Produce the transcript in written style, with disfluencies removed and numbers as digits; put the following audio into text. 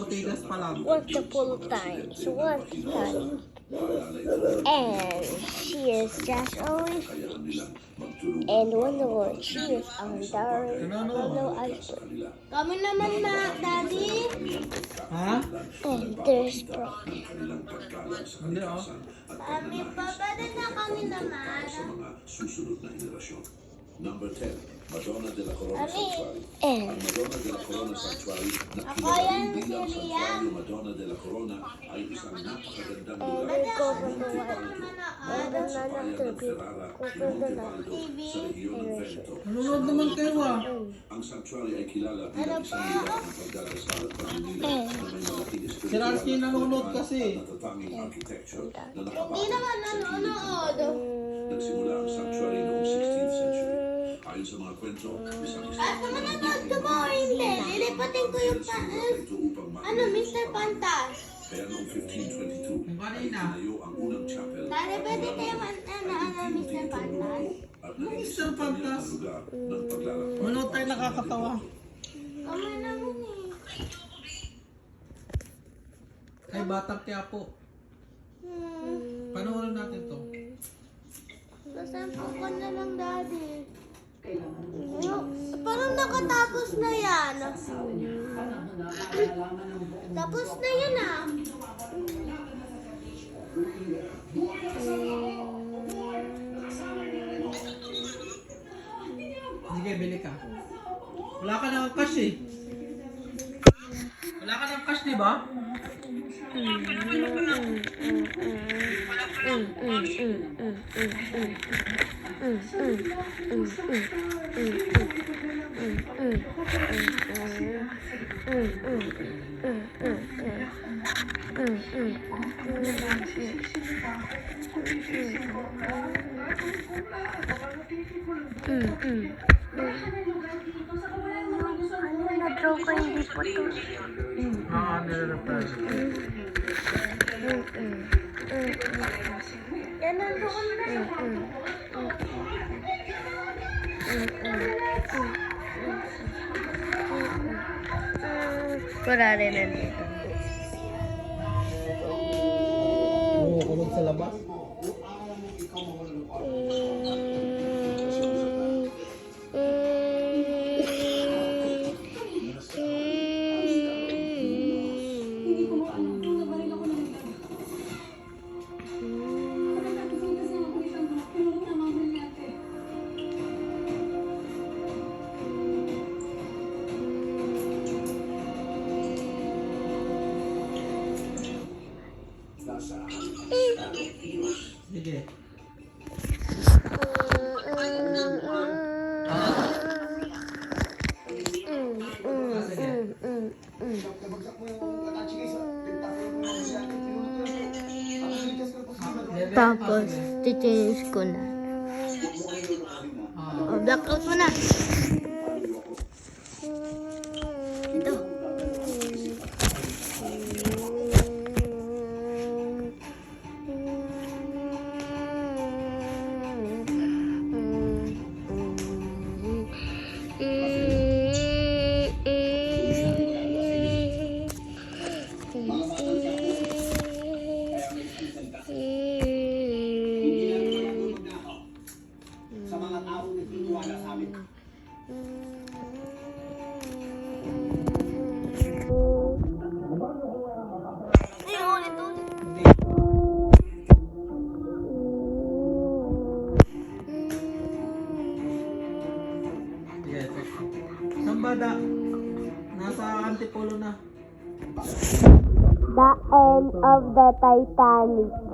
Ortigas pa lang. multiple times. And she is just always. And Wonder she is under iceberg. Kami naman na, Daddy. Ha? And there's Brock. Hindi oh. Mami, pwede na kami naman. Number 10, Madonna de la Corona Sanctuary. And Ang Madonna de la Corona Sanctuary na Ako yan, bilang si Liam. Santuario Madonna de la Corona ay isang napakagandang lugar we go sa for the Monte one. Baldo, And malapit sa none bayan of the ng Ferrara, people Monte Baldo, sa rehiyon ng Veneto. Nanonood naman kayo ah. Ang sanctuary ay kilala bilang isang lugar ng pagdarasal at pamimili na may malaking Si Rarsky nanonood kasi. at natatanging architecture na Hindi nakapasok naman nanonood. Nagsimula ang sanctuary noong 16th century. Ayon sa mga kwento, isang At kung nanonood ka ba o hindi, lilipatin ko yung Mr. Pantas. Kaya noong 1522, Yung kanina. tinayo ang unang chapel. Daddy, pwede tayo Mr. Pantas. At naging Mr. isang Pantas. na lugar ng paglalakbay. Manood tayo nakakatawa. Kami naman eh. Ay, Batang Quiapo. Panoorin natin to. Nasampo ko na lang, Daddy. Parang nakatapos na yan. Tapos na yan ah. Sige, bili ka. Wala ka ng cash eh. Wala ka ng cash, di ba? na-draw ko hindi po to. Nire-reply. Yan nandoon na. Wala rin nandito. Oo, kulog sa labas. Sige. Tapos, titinis ko na. O, blackout mo na. Ito. Sa mga taong nagtitiwala sa amin. Sige, check. Sambada. Nasa Antipolo na. The end of the Titanic.